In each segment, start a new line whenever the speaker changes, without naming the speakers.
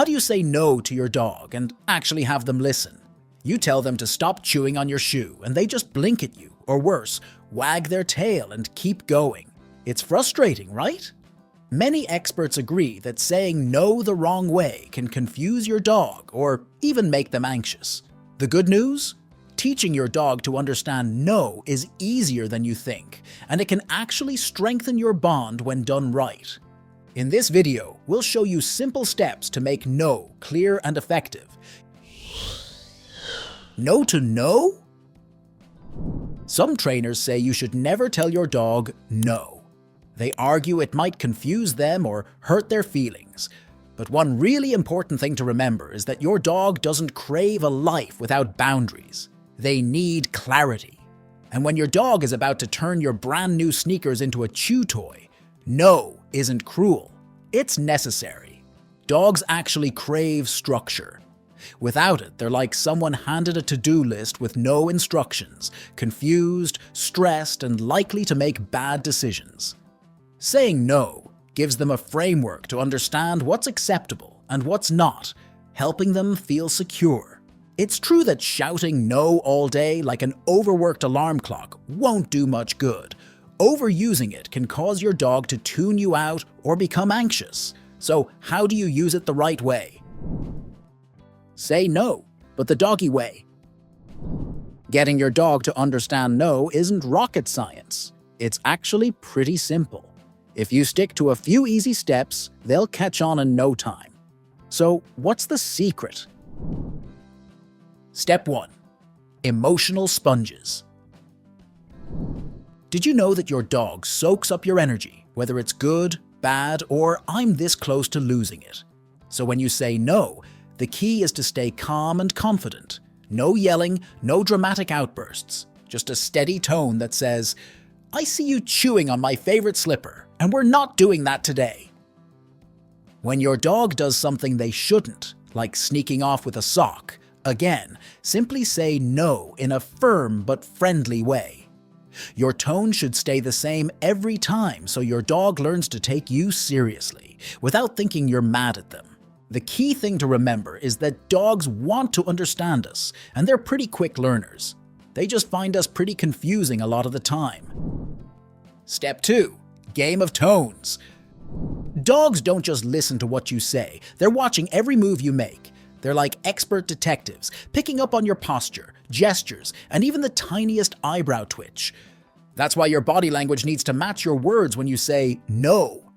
How do you say no to your dog and actually have them listen? You tell them to stop chewing on your shoe and they just blink at you, or worse, wag their tail and keep going. It's frustrating, right? Many experts agree that saying no the wrong way can confuse your dog or even make them anxious. The good news? Teaching your dog to understand no is easier than you think, and it can actually strengthen your bond when done right. In this video, we'll show you simple steps to make no clear and effective. No to no? Some trainers say you should never tell your dog no. They argue it might confuse them or hurt their feelings. But one really important thing to remember is that your dog doesn't crave a life without boundaries. They need clarity. And when your dog is about to turn your brand new sneakers into a chew toy, no isn't cruel. It's necessary. Dogs actually crave structure. Without it, they're like someone handed a to-do list with no instructions, confused, stressed, and likely to make bad decisions. Saying no gives them a framework to understand what's acceptable and what's not, helping them feel secure. It's true that shouting no all day like an overworked alarm clock won't do much good. Overusing it can cause your dog to tune you out or become anxious. So how do you use it the right way? Say no, but the doggy way. Getting your dog to understand no isn't rocket science. It's actually pretty simple. If you stick to a few easy steps, they'll catch on in no time. So what's the secret? Step 1. Emotional sponges. Did you know that your dog soaks up your energy, whether it's good, bad, or I'm this close to losing it? So when you say no, the key is to stay calm and confident. No yelling, no dramatic outbursts. Just a steady tone that says, I see you chewing on my favorite slipper, and we're not doing that today. When your dog does something they shouldn't, like sneaking off with a sock, again, simply say no in a firm but friendly way. Your tone should stay the same every time so your dog learns to take you seriously, without thinking you're mad at them. The key thing to remember is that dogs want to understand us, and they're pretty quick learners. They just find us pretty confusing a lot of the time. Step 2. Game of tones. Dogs don't just listen to what you say, they're watching every move you make. They're like expert detectives, picking up on your posture, gestures, and even the tiniest eyebrow twitch. That's why your body language needs to match your words when you say no.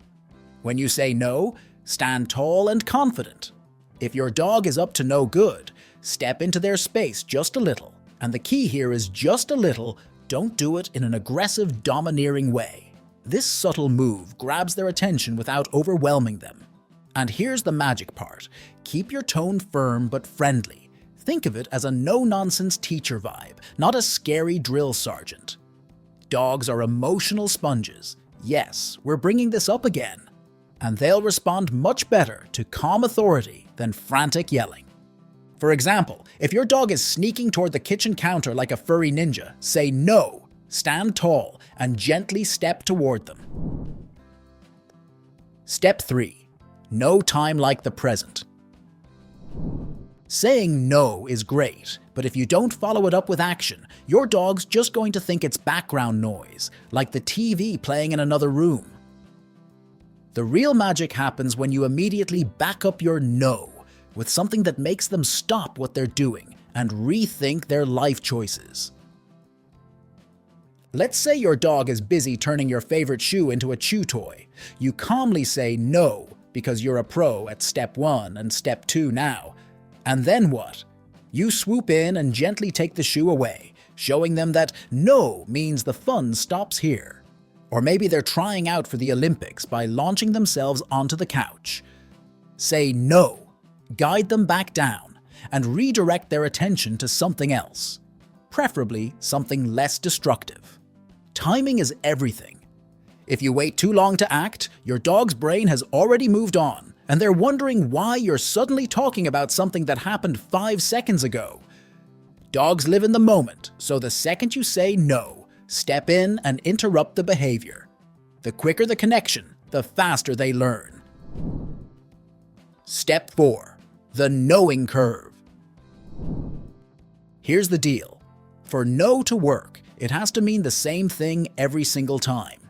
When you say no, stand tall and confident. If your dog is up to no good, step into their space just a little. And the key here is just a little, don't do it in an aggressive, domineering way. This subtle move grabs their attention without overwhelming them. And here's the magic part. Keep your tone firm but friendly. Think of it as a no-nonsense teacher vibe, not a scary drill sergeant. Dogs are emotional sponges. Yes, we're bringing this up again. And they'll respond much better to calm authority than frantic yelling. For example, if your dog is sneaking toward the kitchen counter like a furry ninja, say no, stand tall, and gently step toward them. Step 3. No time like the present. Saying no is great, but if you don't follow it up with action, your dog's just going to think it's background noise, like the TV playing in another room. The real magic happens when you immediately back up your no with something that makes them stop what they're doing and rethink their life choices. Let's say your dog is busy turning your favorite shoe into a chew toy. You calmly say no because you're a pro at step 1 and step 2 now. And then what? You swoop in and gently take the shoe away, showing them that no means the fun stops here. Or maybe they're trying out for the Olympics by launching themselves onto the couch. Say no. Guide them back down, and redirect their attention to something else, preferably something less destructive. Timing is everything. If you wait too long to act, your dog's brain has already moved on, and they're wondering why you're suddenly talking about something that happened 5 seconds ago. Dogs live in the moment, so the second you say no, step in and interrupt the behavior. The quicker the connection, the faster they learn. Step 4. The knowing curve. Here's the deal. For no to work, it has to mean the same thing every single time.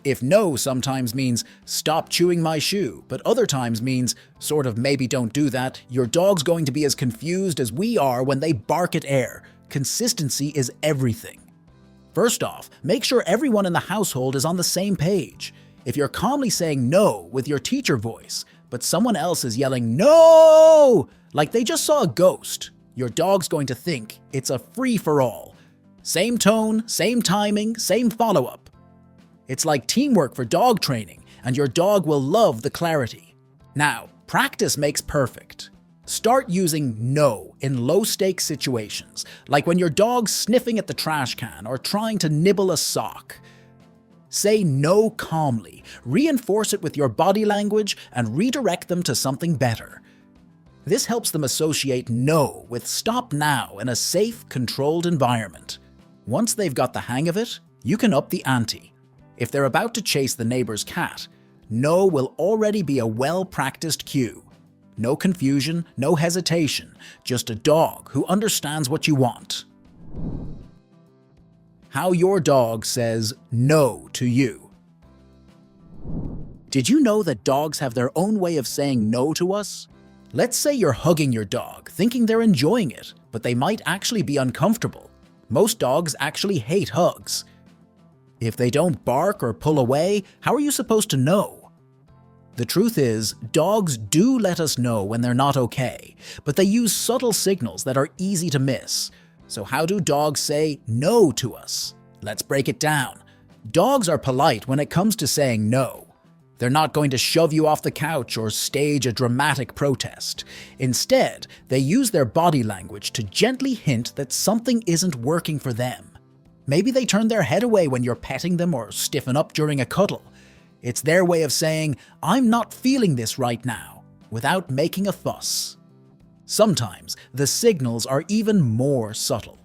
If no sometimes means stop chewing my shoe, but other times means sort of maybe don't do that, your dog's going to be as confused as we are when they bark at air. Consistency is everything. First off, make sure everyone in the household is on the same page. If you're calmly saying no with your teacher voice, but someone else is yelling no, like they just saw a ghost, your dog's going to think it's a free-for-all. Same tone, same timing, same follow-up. It's like teamwork for dog training, and your dog will love the clarity. Now, practice makes perfect. Start using no in low-stakes situations, like when your dog's sniffing at the trash can or trying to nibble a sock. Say no calmly, reinforce it with your body language, and redirect them to something better. This helps them associate no with stop now in a safe, controlled environment. Once they've got the hang of it, you can up the ante. If they're about to chase the neighbor's cat, no will already be a well-practiced cue. No confusion, no hesitation, just a dog who understands what you want. How your dog says no to you. Did you know that dogs have their own way of saying no to us? Let's say you're hugging your dog, thinking they're enjoying it, but they might actually be uncomfortable. Most dogs actually hate hugs. If they don't bark or pull away, how are you supposed to know? The truth is, dogs do let us know when they're not okay, but they use subtle signals that are easy to miss. So how do dogs say no to us? Let's break it down. Dogs are polite when it comes to saying no. They're not going to shove you off the couch or stage a dramatic protest. Instead, they use their body language to gently hint that something isn't working for them. Maybe they turn their head away when you're petting them or stiffen up during a cuddle. It's their way of saying, "I'm not feeling this right now," without making a fuss. Sometimes, the signals are even more subtle.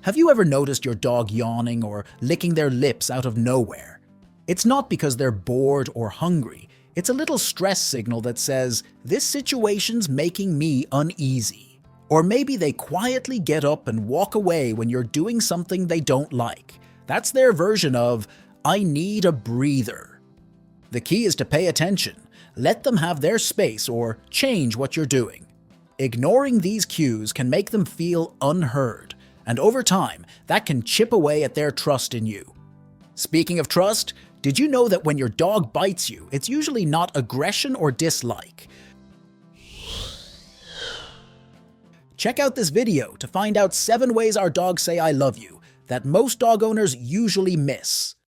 Have you ever noticed your dog yawning or licking their lips out of nowhere? It's not because they're bored or hungry. It's a little stress signal that says, "This situation's making me uneasy." Or maybe they quietly get up and walk away when you're doing something they don't like. That's their version of, "I need a breather." The key is to pay attention. Let them have their space or change what you're doing. Ignoring these cues can make them feel unheard, and over time, that can chip away at their trust in you. Speaking of trust, did you know that when your dog bites you, it's usually not aggression or dislike? Check out this video to find out 7 ways our dogs say "I love you" that most dog owners usually miss.